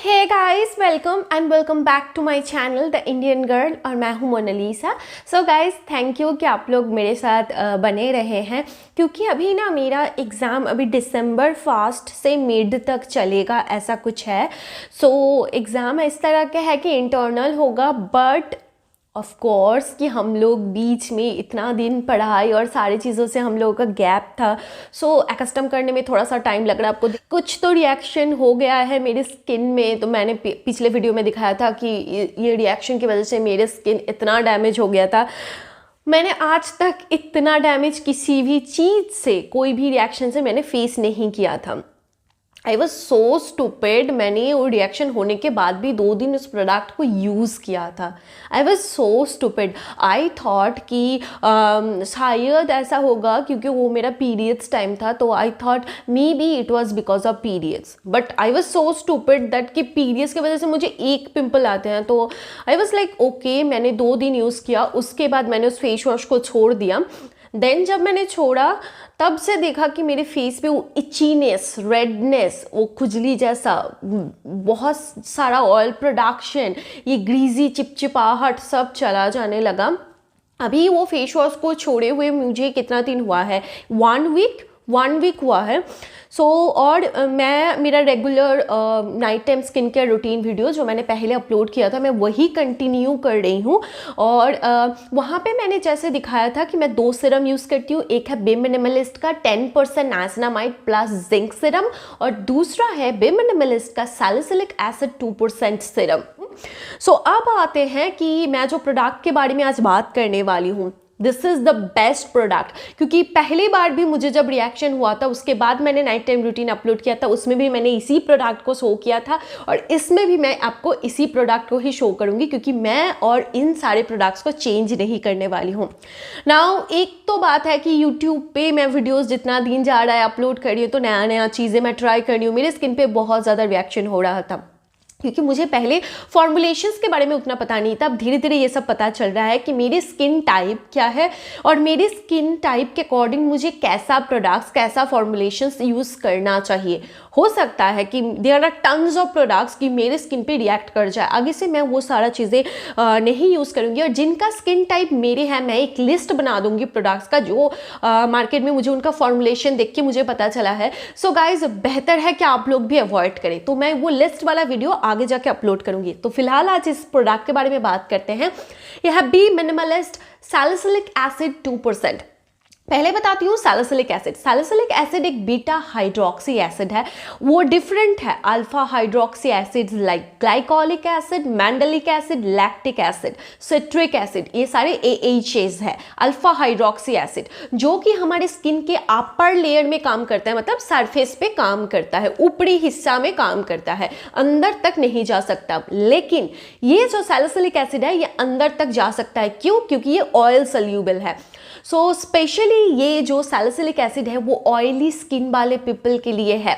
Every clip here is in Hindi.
Hey guys, welcome back to my channel the Indian girl और मैं हूँ Monalisa. So guys, thank you कि आप लोग मेरे साथ बने रहे हैं, क्योंकि अभी ना मेरा एग्ज़ाम अभी दिसंबर फर्स्ट से मिड तक चलेगा, ऐसा कुछ है। सो एग्ज़ाम इस तरह के है कि इंटरनल होगा, बट ऑफ कोर्स कि हम लोग बीच में इतना दिन पढ़ाई और सारी चीज़ों से हम लोगों का गैप था, सो एक्स्टम करने में थोड़ा सा टाइम लग रहा है। आपको कुछ तो रिएक्शन हो गया है मेरी स्किन में, तो मैंने पिछले वीडियो में दिखाया था कि ये रिएक्शन की वजह से मेरी स्किन इतना डैमेज हो गया था। मैंने आज तक इतना डैमेज किसी भी चीज़ से, कोई भी रिएक्शन से मैंने फेस नहीं किया था। I was so stupid. मैंने वो रिएक्शन होने के बाद भी 2 दिन उस प्रोडक्ट को यूज़ किया था। I was so stupid. I thought कि शायद ऐसा होगा क्योंकि वो मेरा पीरियड्स टाइम था, तो I thought may be it was because of periods, but I was so stupid that कि पीरियड्स की वजह से मुझे एक पिंपल आते हैं। तो आई वॉज लाइक ओके, मैंने 2 दिन यूज़ किया, उसके बाद मैंने उस फेस वॉश को छोड़ दिया। देन जब मैंने छोड़ा तब से देखा कि मेरे फेस पे वो इचीनेस, रेडनेस, वो खुजली जैसा, बहुत सारा ऑयल प्रोडक्शन, ये ग्रीजी चिपचिपाहट सब चला जाने लगा। अभी वो फेस वॉश को छोड़े हुए मुझे कितना दिन हुआ है, 1 वीक हुआ है। और मैं मेरा regular night time skin care routine video जो मैंने पहले अपलोड किया था, मैं वही कंटिन्यू कर रही हूँ। और वहाँ पे मैंने जैसे दिखाया था कि मैं 2 सीरम यूज़ करती हूँ। एक है मिनिमलिस्ट का 10% नाइसिनामाइड प्लस जिंक सीरम, और दूसरा है मिनिमलिस्ट का सैलिसिलिक एसिड 2% सीरम। अब आते हैं कि मैं जो प्रोडक्ट के बारे में आज बात करने वाली हूँ, this is the best product. क्योंकि पहली बार भी मुझे जब रिएक्शन हुआ था, उसके बाद मैंने नाइट टाइम रूटीन अपलोड किया था, उसमें भी मैंने इसी प्रोडक्ट को शो किया था, और इसमें भी मैं आपको इसी प्रोडक्ट को ही शो करूंगी, क्योंकि मैं और इन सारे प्रोडक्ट्स को चेंज नहीं करने वाली हूँ। नाउ एक तो बात है कि यूट्यूब पे मैं वीडियोज़ जितना दिन जा रहा है अपलोड कर रही हूँ, तो नया नया चीज़ें मैं ट्राई कर रही हूँ। मेरे स्किन पर बहुत ज़्यादा रिएक्शन हो रहा था, क्योंकि मुझे पहले फॉर्मुलेशंस के बारे में उतना पता नहीं था। अब धीरे धीरे ये सब पता चल रहा है कि मेरी स्किन टाइप क्या है, और मेरी स्किन टाइप के अकॉर्डिंग मुझे कैसा प्रोडक्ट्स, कैसा फॉर्मुलेशंस यूज़ करना चाहिए। हो सकता है कि there are tons of products कि मेरे स्किन पे रिएक्ट कर जाए, आगे से मैं वो सारा चीज़ें नहीं यूज़ करूँगी। और जिनका स्किन टाइप मेरे हैं, मैं एक लिस्ट बना दूँगी प्रोडक्ट्स का, जो मार्केट में मुझे उनका फॉर्मुलेशन देख के मुझे पता चला है। सो गाइज, बेहतर है कि आप लोग भी अवॉइड करें, तो मैं वो लिस्ट वाला वीडियो आगे जाके अपलोड करूंगी। तो फिलहाल आज इस प्रोडक्ट के बारे में बात करते हैं। यह है बी मिनिमलिस्ट सैलिसिलिक एसिड 2%। पहले बताती हूँ सैलिसिलिक एसिड। सैलिसिलिक एसिड एक बीटा हाइड्रोक्सी एसिड है, वो डिफरेंट है alpha hydroxy acid like glycolic acid, mandelic acid, lactic acid, citric acid, ये सारे AHAs है। अल्फा हाइड्रोक्सी एसिड जो कि हमारे स्किन के अपर लेयर में काम करता है, मतलब सरफेस पे काम करता है, ऊपरी हिस्सा में काम करता है, अंदर तक नहीं जा सकता। लेकिन ये जो सैलिसिलिक एसिड है, ये अंदर तक जा सकता है। क्यों? क्योंकि ये ऑयल सोल्यूबल है। सो स्पेशली ये जो सैलिसिलिक एसिड है वो ऑयली स्किन वाले पीपल के लिए है,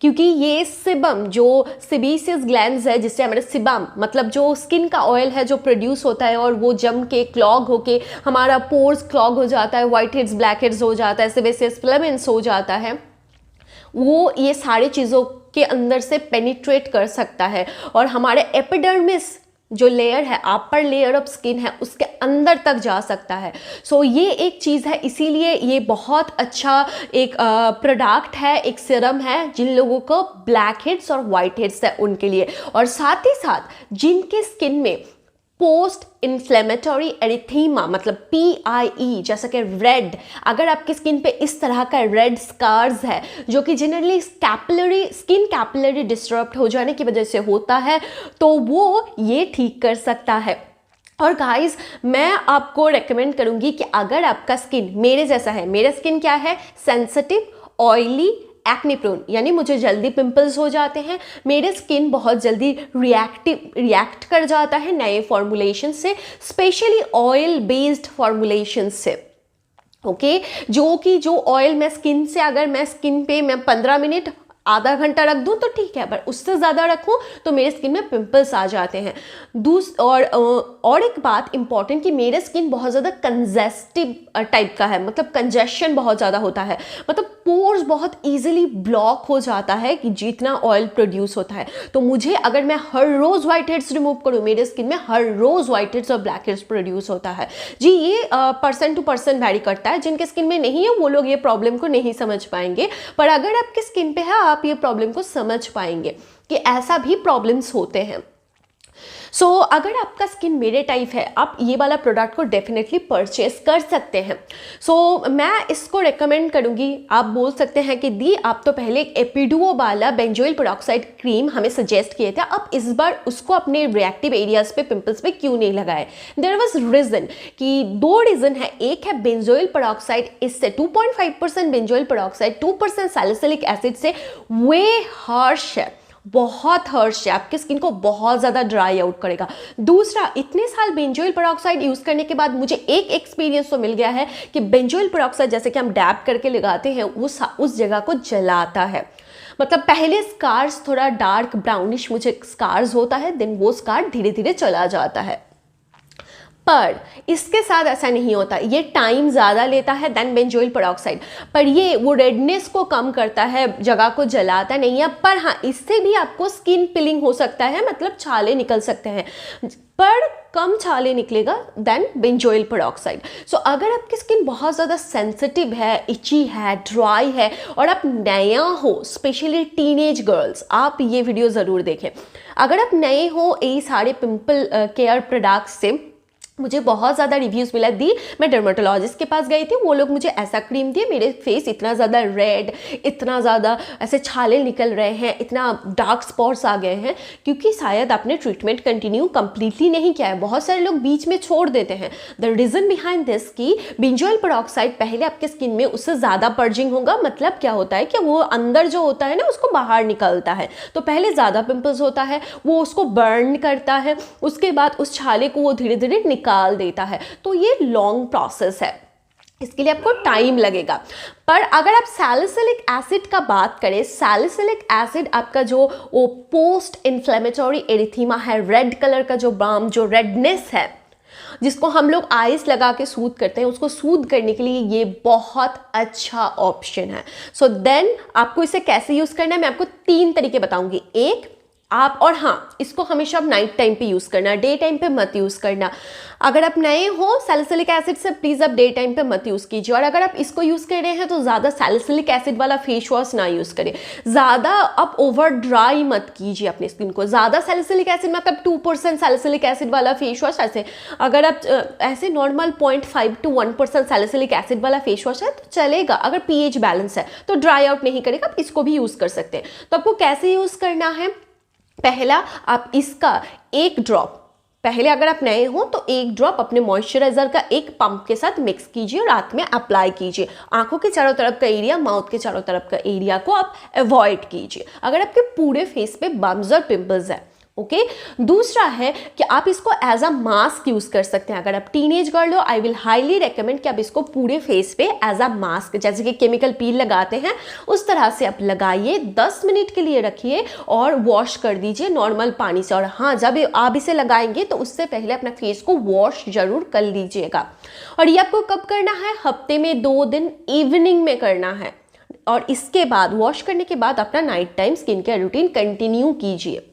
क्योंकि ये सिबम, जो सिबेसियस ग्लैंड्स है, जिससे हमारे सिबम मतलब जो स्किन का ऑयल है जो प्रोड्यूस होता है, और वो जम के क्लॉग होके हमारा पोर्स क्लॉग हो जाता है, व्हाइटहेड्स ब्लैकहेड्स हो जाता है, सिबेसियस फिलामेंट्स हो जाता है, वो ये सारी चीज़ों के अंदर से पेनिट्रेट कर सकता है, और हमारे एपिडर्मिस जो लेयर है, अपर लेयर ऑफ स्किन है, उसके अंदर तक जा सकता है। सो ये एक चीज़ है, इसीलिए ये बहुत अच्छा एक प्रोडक्ट है, एक सीरम है जिन लोगों को ब्लैक हेड्स और वाइट हेड्स है उनके लिए, और साथ ही साथ जिनके स्किन में पोस्ट इन्फ्लेमेटरी एरिथीमा मतलब PIE जैसा कि रेड, अगर आपकी स्किन पे इस तरह का रेड स्कार्स है, जो कि जनरली स्किन कैपिलरी डिस्टर्ब हो जाने की वजह से होता है, तो वो ये ठीक कर सकता है। और गाइस, मैं आपको रेकमेंड करूंगी कि अगर आपका स्किन मेरे जैसा है, मेरा स्किन क्या है, सेंसिटिव, ऑयली, एक्ने प्रोन, यानी मुझे जल्दी पिंपल्स हो जाते हैं, मेरे स्किन बहुत जल्दी रिएक्ट कर जाता है नए फॉर्मुलेशन से, स्पेशली ऑयल बेस्ड फॉर्मुलेशन से। ओके, जो ऑयल मैं स्किन से, अगर मैं स्किन पे मैं 15 मिनट आधा घंटा रख दूं तो ठीक है, पर उससे ज़्यादा रखूं तो मेरे स्किन में पिंपल्स आ जाते हैं। और एक बात इंपॉर्टेंट कि मेरे स्किन बहुत ज़्यादा कंजेस्टिव टाइप का है, मतलब कंजेशन बहुत ज़्यादा होता है, मतलब पोर्स बहुत इजीली ब्लॉक हो जाता है कि जितना ऑयल प्रोड्यूस होता है। तो मुझे अगर मैं हर रोज़ व्हाइट हेड्स रिमूव करूँ, मेरे स्किन में हर रोज़ व्हाइट हेड्स और ब्लैक हेड्स प्रोड्यूस होता है जी। ये पर्सन टू पर्सन वैरी करता है, जिनके स्किन में नहीं है वो लोग ये प्रॉब्लम को नहीं समझ पाएंगे, पर अगर आपके स्किन पे है आप ये प्रॉब्लम को समझ पाएंगे कि ऐसा भी प्रॉब्लम्स होते हैं। सो अगर आपका स्किन मेरे टाइप है, आप ये वाला प्रोडक्ट को डेफिनेटली परचेस कर सकते हैं। सो मैं इसको रेकमेंड करूँगी। आप बोल सकते हैं कि दी आप तो पहले एक एपिडुओ वाला बेंजोइल पेरोक्साइड क्रीम हमें सजेस्ट किए थे, आप इस बार उसको अपने रिएक्टिव एरियाज पे, पिंपल्स पे क्यों नहीं लगाए? देयर वाज रीजन कि 2 रीजन है। एक है बेंजोइल पेरोक्साइड, इससे 2.5% बेंजोइल पेरोक्साइड 2% सैलिसिलिक एसिड से वे हार्श है, बहुत हर्ष है, आपके स्किन को बहुत ज़्यादा ड्राई आउट करेगा। दूसरा, इतने साल बेंजोइल पेरोक्साइड यूज़ करने के बाद मुझे एक एक्सपीरियंस तो मिल गया है कि बेंजोइल पेरोक्साइड जैसे कि हम डैब करके लगाते हैं वो उस जगह को जलाता है। मतलब पहले स्कार्स थोड़ा डार्क ब्राउनिश मुझे स्कार्स होता है, देन वो स्कार धीरे धीरे चला जाता है। पर इसके साथ ऐसा नहीं होता, ये टाइम ज़्यादा लेता है देन बेंजोइल पेरोक्साइड, पर ये वो रेडनेस को कम करता है, जगह को जलाता नहीं है। पर हाँ, इससे भी आपको स्किन पिलिंग हो सकता है, मतलब छाले निकल सकते हैं, पर कम छाले निकलेगा देन बेंजोइल पेरोक्साइड। सो अगर आपकी स्किन बहुत ज़्यादा सेंसिटिव है, इची है, ड्राई है और आप नया हो, स्पेशली टीनेज गर्ल्स, आप ये वीडियो ज़रूर देखें। अगर आप नए हो ये सारे पिंपल केयर प्रोडक्ट्स से, मुझे बहुत ज़्यादा रिव्यूज़ मिला दी, मैं डर्मेटोलॉजिस्ट के पास गई थी, वो लोग मुझे ऐसा क्रीम दिए, मेरे फेस इतना ज़्यादा रेड, इतना ज़्यादा ऐसे छाले निकल रहे हैं, इतना डार्क स्पॉट्स आ गए हैं, क्योंकि शायद आपने ट्रीटमेंट कंटिन्यू कम्प्लीटली नहीं किया है। बहुत सारे लोग बीच में छोड़ देते हैं। द रीज़न बिहाइंड दिस कि बेंजोइल पेरोक्साइड पहले आपके स्किन में उससे ज़्यादा पर्जिंग होगा, मतलब क्या होता है कि वो अंदर जो होता है ना उसको बाहर निकलता है, तो पहले ज़्यादा पिंपल्स होता है, वो उसको बर्न करता है, उसके बाद उस छाले को वो धीरे धीरे निकाल देता है। तो ये लॉन्ग प्रोसेस है, इसके लिए आपको टाइम लगेगा। पर अगर आप सैलिसिलिक एसिड का बात करें, सैलिसिलिक एसिड आपका जो वो पोस्ट इन्फ्लेमेटरी एरिथीमा है, रेड कलर का जो बाम, जो रेडनेस है, जिसको हम लोग आइस लगा के सूद करते हैं, उसको सूद करने के लिए ये बहुत अच्छा ऑप्शन है। सो देन आपको इसे कैसे यूज करना है, मैं आपको 3 तरीके बताऊंगी। एक आप, और हाँ, इसको हमेशा आप नाइट टाइम पे यूज़ करना, डे टाइम पे मत यूज़ करना। अगर आप नए हो सैलिसिलिक एसिड से, प्लीज़ आप डे टाइम पे मत यूज़ कीजिए। और अगर आप इसको यूज़ कर रहे हैं तो ज़्यादा सैलिसिलिक एसिड वाला फेस वॉश ना यूज़ करें, ज़्यादा आप ओवर ड्राई मत कीजिए अपनी स्किन को। ज़्यादा सैलिसिलिक एसिड मतलब 2% सैलिसिलिक एसिड वाला फेस वॉश, ऐसे अगर आप ऐसे नॉर्मल 0.5 to 1% सैलिसिलिक एसिड वाला फेस वॉश है तो चलेगा। अगर pH बैलेंस है तो ड्राई आउट नहीं करेगा, आप इसको भी यूज़ कर सकते हैं। तो आपको कैसे यूज़ करना है, पहला आप इसका 1 ड्रॉप, पहले अगर आप नए हो तो 1 ड्रॉप अपने मॉइस्चराइजर का एक पंप के साथ मिक्स कीजिए और रात में अप्लाई कीजिए। आंखों के चारों तरफ का एरिया, माउथ के चारों तरफ का एरिया को आप अवॉइड कीजिए अगर आपके पूरे फेस पे बम्स और पिंपल्स है। ओके, दूसरा है कि आप इसको एज अ मास्क यूज कर सकते हैं। अगर आप टीनेज गर्ल हो, आई विल हाईली रेकमेंड कि आप इसको पूरे फेस पे एज अ मास्क, जैसे कि केमिकल पील लगाते हैं उस तरह से आप लगाइए, 10 मिनट के लिए रखिए और वॉश कर दीजिए नॉर्मल पानी से। और हाँ, जब आप इसे लगाएंगे तो उससे पहले अपना फेस को वॉश जरूर कर लीजिएगा। और ये आपको कब करना है, हफ्ते में 2 दिन इवनिंग में करना है। और इसके बाद वॉश करने के बाद अपना night time skin care routine continue कीजिए।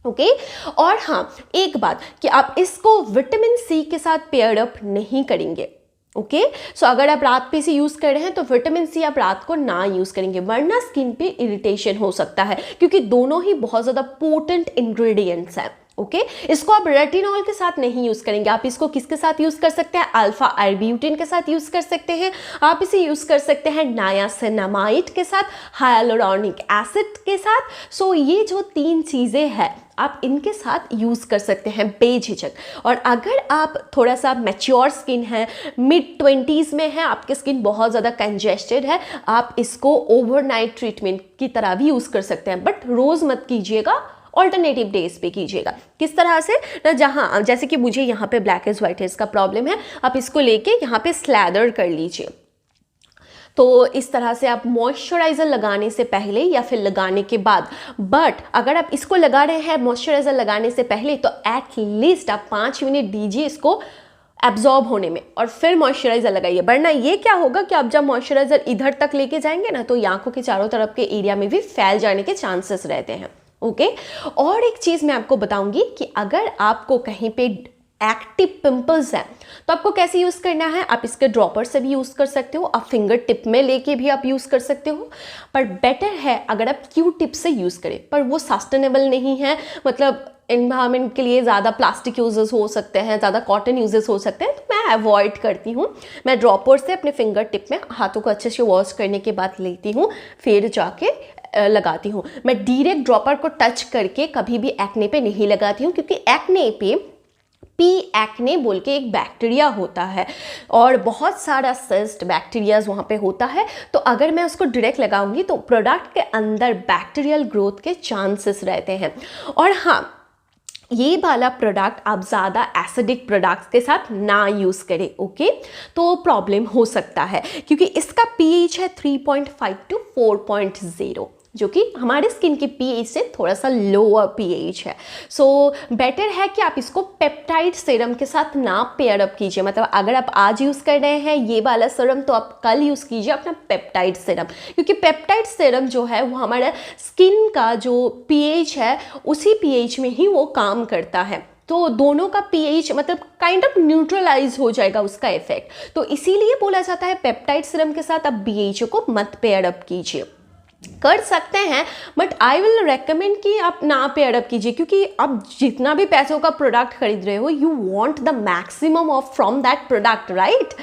ओके, और हाँ, एक बात कि आप इसको विटामिन सी के साथ पेयर अप नहीं करेंगे। ओके, सो अगर आप रात पे इसे यूज़ कर रहे हैं तो विटामिन सी आप रात को ना यूज़ करेंगे, वरना स्किन पे इरिटेशन हो सकता है, क्योंकि दोनों ही बहुत ज़्यादा पोटेंट इंग्रेडिएंट्स हैं। ओके, इसको आप रेटिनॉल के साथ नहीं यूज़ करेंगे। आप इसको किसके साथ यूज़ कर सकते हैं, अल्फा आर्ब्यूटिन के साथ यूज़ कर सकते हैं। आप इसे यूज़ कर सकते हैं नायासिनामाइड के साथ, हाइलुरोनिक एसिड के साथ। सो ये जो 3 चीज़ें हैं आप इनके साथ यूज़ कर सकते हैं बेझिझक। और अगर आप थोड़ा सा मैच्योर स्किन है, mid-20s में है, आपकी स्किन बहुत ज़्यादा कंजेस्टेड है, आप इसको ओवरनाइट ट्रीटमेंट की तरह भी यूज़ कर सकते हैं, बट रोज़ मत कीजिएगा, ऑल्टरनेटिव डेज पे कीजिएगा। किस तरह से ना, जहाँ जैसे कि मुझे यहाँ पे ब्लैक हेड्स व्हाइट हेड्स का प्रॉब्लम है, आप इसको लेके यहाँ पे स्लैदर कर लीजिए। तो इस तरह से आप मॉइस्चराइज़र लगाने से पहले या फिर लगाने के बाद, बट अगर आप इसको लगा रहे हैं मॉइस्चराइज़र लगाने से पहले तो एट लीस्ट आप 5 मिनट दीजिए इसको एब्जॉर्ब होने में और फिर मॉइस्चराइज़र लगाइए। वरना ये क्या होगा कि आप जब मॉइस्चराइज़र इधर तक लेके जाएंगे ना तो आंखों के चारों तरफ के एरिया में भी फैल जाने के चांसेस रहते हैं। ओके, और एक चीज़ मैं आपको बताऊंगी कि अगर आपको कहीं पे एक्टिव पिंपल्स हैं तो आपको कैसे यूज़ करना है। आप इसके ड्रॉपर से भी यूज़ कर सकते हो, आप फिंगर टिप में लेके भी आप यूज़ कर सकते हो, पर बेटर है अगर आप क्यू टिप से यूज़ करें, पर वो सस्टेनेबल नहीं है। मतलब एनवायरनमेंट के लिए ज़्यादा प्लास्टिक यूजेस हो सकते हैं, ज़्यादा कॉटन यूजेस हो सकते हैं, तो मैं अवॉइड करती हूँ। मैं ड्रॉपर से अपने फिंगर टिप में हाथों को अच्छे से वॉश करने के बाद लेती हूँ, फिर जाके लगाती हूँ। मैं डायरेक्ट ड्रॉपर को टच करके कभी भी एक्ने पे नहीं लगाती हूँ, क्योंकि एक्ने पे पी एक्ने बोल के एक बैक्टीरिया होता है और बहुत सारा सिस्ट बैक्टीरियाज वहाँ पे होता है। तो अगर मैं उसको डायरेक्ट लगाऊंगी तो प्रोडक्ट के अंदर बैक्टीरियल ग्रोथ के चांसेस रहते हैं। और हाँ, ये वाला प्रोडक्ट आप ज़्यादा एसिडिक प्रोडक्ट्स के साथ ना यूज़ करें। ओके, तो प्रॉब्लम हो सकता है, क्योंकि इसका पीएच है 3.5 to 4.0, जो कि हमारे स्किन के पीएच से थोड़ा सा लोअर पीएच है। सो बेटर है कि आप इसको पेप्टाइड सीरम के साथ ना पेयर अप कीजिए। मतलब अगर आप आज यूज़ कर रहे हैं ये वाला सीरम तो आप कल यूज़ कीजिए अपना पेप्टाइड सीरम, क्योंकि पेप्टाइड सीरम जो है वो हमारा स्किन का जो पीएच है उसी पीएच में ही वो काम करता है। तो दोनों का पीएच मतलब काइंड ऑफ न्यूट्रलाइज हो जाएगा उसका इफेक्ट। तो इसीलिए बोला जाता है पेप्टाइड सीरम के साथ आप BHA को मत पेयर अप कीजिए। कर सकते हैं बट आई विल रेकमेंड कि आप ना पेयर अप कीजिए, क्योंकि आप जितना भी पैसों का प्रोडक्ट खरीद रहे हो you want the maximum of from that product, right.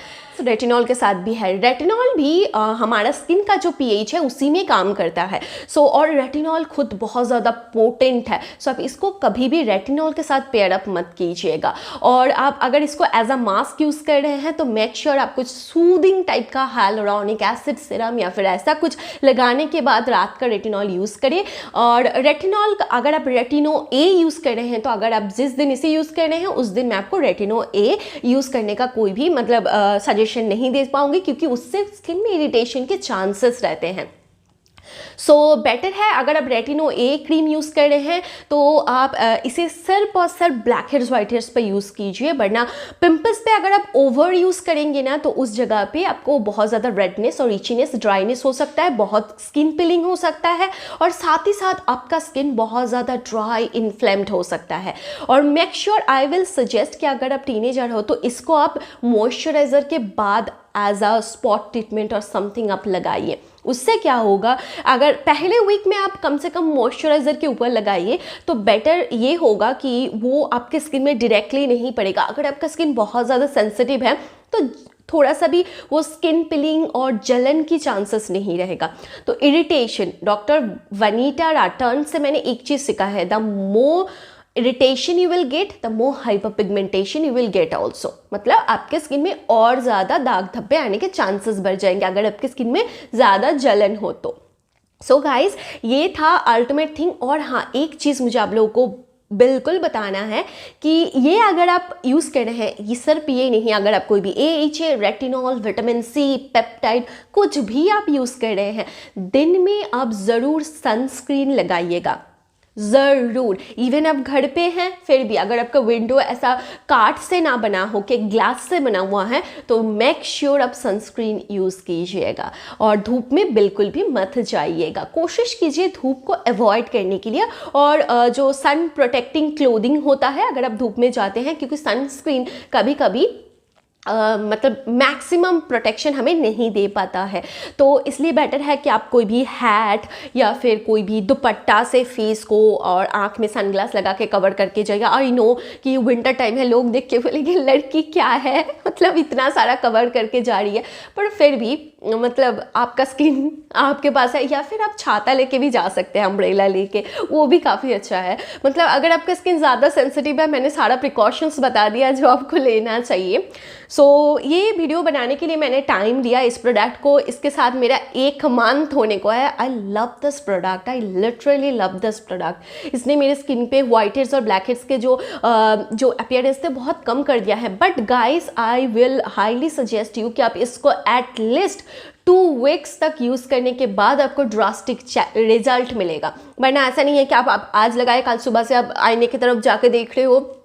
Retinol के साथ भी है। रेटिनॉल भी हमारा स्किन का जो पीएच है उसी में काम करता है। सो और रेटिनॉल खुद बहुत ज़्यादा पोटेंट है। सो आप इसको कभी भी रेटिनॉल के साथ पेयर अप मत कीजिएगा। और आप अगर इसको एज अ मास्क यूज़ कर रहे हैं तो मेक श्योर आप कुछ सूदिंग टाइप का हाइलुरोनिक एसिड सीरम या फिर ऐसा कुछ लगाने के बाद रात का रेटिनॉल यूज़ करें। और रेटिनॉल अगर आप रेटिनो ए यूज़ कर रहे हैं तो अगर आप जिस दिन इसे यूज़ कर रहे हैं उस दिन मैं आपको रेटिनो ए यूज़ करने का कोई भी मतलब सजेशन नहीं दे पाऊंगी, क्योंकि उससे स्किन में इरिटेशन के चांसेस रहते हैं। सो बेटर है अगर आप रेटिनो ए क्रीम यूज़ कर रहे हैं तो आप इसे सिर्फ और सिर्फ ब्लैकहेड्स व्हाइटहेड्स पे यूज़ कीजिए। वरना पिंपल्स पे अगर आप ओवर यूज़ करेंगे ना तो उस जगह पे आपको बहुत ज़्यादा रेडनेस और इचीनेस, ड्राइनेस हो सकता है, बहुत स्किन पिलिंग हो सकता है, और साथ ही साथ आपका स्किन बहुत ज़्यादा ड्राई इन्फ्लेम्ड हो सकता है। और make sure I will suggest कि अगर आप टीनेजर हो तो इसको आप मॉइस्चराइज़र के बाद एज अ स्पॉट ट्रीटमेंट और समथिंग आप लगाइए। उससे क्या होगा, अगर पहले वीक में आप कम से कम मॉइस्चराइज़र के ऊपर लगाइए तो बेटर ये होगा कि वो आपके स्किन में डायरेक्टली नहीं पड़ेगा। अगर आपका स्किन बहुत ज़्यादा सेंसिटिव है तो थोड़ा सा भी वो स्किन पिलिंग और जलन की चांसेस नहीं रहेगा। तो इरिटेशन, डॉक्टर वनीता राटर्न से मैंने एक चीज़ सीखा है, the more irritation you will get the more hyperpigmentation you will get also. मतलब आपके स्किन में और ज़्यादा दाग धब्बे आने के चांसेस बढ़ जाएंगे अगर आपके स्किन में ज़्यादा जलन हो तो। सो गाइज, ये था अल्टीमेट थिंग। और हाँ, एक चीज़ मुझे आप लोगों को बिल्कुल बताना है कि ये अगर आप यूज़ कर रहे हैं, ये सिर्फ ये नहीं, अगर आप कोई भी AHA, retinol, vitamin C, peptide कुछ भी आप यूज़ कर रहे हैं, दिन में आप ज़रूर सनस्क्रीन लगाइएगा, ज़रूर। इवन आप घर पे हैं फिर भी अगर आपका विंडो ऐसा कांच से ना बना हो कि ग्लास से बना हुआ है तो मेक श्योर आप सनस्क्रीन यूज़ कीजिएगा। और धूप में बिल्कुल भी मत जाइएगा, कोशिश कीजिए धूप को अवॉइड करने के लिए। और जो सन प्रोटेक्टिंग क्लोथिंग होता है अगर आप धूप में जाते हैं, क्योंकि सनस्क्रीन कभी कभी मतलब मैक्सिमम प्रोटेक्शन हमें नहीं दे पाता है, तो इसलिए बेटर है कि आप कोई भी हैट या फिर कोई भी दुपट्टा से फेस को और आँख में सनग्लास लगा के कवर करके जाइए। आई नो कि विंटर टाइम है, लोग देख के बोलेंगे लड़की क्या है, मतलब इतना सारा कवर करके जा रही है, पर फिर भी मतलब आपका स्किन आपके पास है, या फिर आप छाता लेके भी जा सकते हैं, अम्ब्रेला लेके, वो भी काफ़ी अच्छा है। मतलब अगर आपका स्किन ज़्यादा सेंसिटिव है, मैंने सारा प्रिकॉशंस बता दिया जो आपको लेना चाहिए। सो ये वीडियो बनाने के लिए मैंने टाइम दिया इस प्रोडक्ट को, इसके साथ मेरा 1 मंथ होने को है। I love this product, I literally love this product. इसने मेरे स्किन पे व्हाइटहेड्स और ब्लैकहेड्स के जो अपीयरेंस थे बहुत कम कर दिया है। But guys, I will highly suggest you कि आप इसको एटलीस्ट 2 वीक्स तक यूज़ करने के बाद आपको ड्रास्टिक रिजल्ट मिलेगा। वरना ऐसा नहीं है कि आप आज लगाए, कल सुबह से आप आईने की तरफ जाके देख रहे हो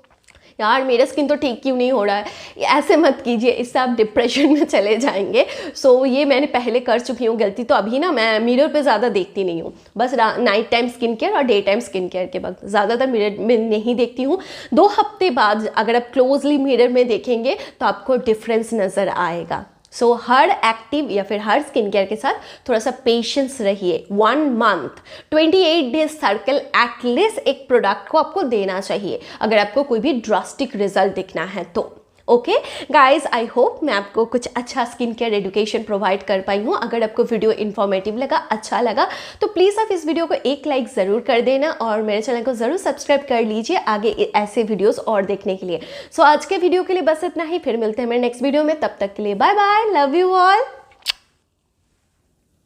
यार मेरा स्किन तो ठीक क्यों नहीं हो रहा है, ऐसे मत कीजिए, इससे आप डिप्रेशन में चले जाएंगे। सो ये मैंने पहले कर चुकी हूँ गलती, तो अभी ना मैं मिरर पे ज़्यादा देखती नहीं हूँ, बस नाइट टाइम स्किन केयर और डे टाइम स्किन केयर के वक्त ज़्यादातर मिरर में नहीं देखती हूँ। 2 हफ्ते बाद अगर आप क्लोजली मिरर में देखेंगे तो आपको डिफरेंस नज़र आएगा। सो हर एक्टिव या फिर हर स्किन केयर के साथ थोड़ा सा पेशेंस रहिए। 1 मंथ 28 डेज सर्कल एटलीस्ट एक प्रोडक्ट को आपको देना चाहिए अगर आपको कोई भी ड्रास्टिक रिजल्ट दिखना है तो। ओके गाइज, आई होप मैं आपको कुछ अच्छा स्किन केयर एजुकेशन प्रोवाइड कर पाई हूँ। अगर आपको वीडियो इन्फॉर्मेटिव लगा, अच्छा लगा, तो प्लीज़ आप इस वीडियो को एक लाइक ज़रूर कर देना और मेरे चैनल को ज़रूर सब्सक्राइब कर लीजिए आगे ऐसे वीडियोस और देखने के लिए। सो आज के वीडियो के लिए बस इतना ही, फिर मिलते हैं मेरे नेक्स्ट वीडियो में, तब तक के लिए bye bye, love you all.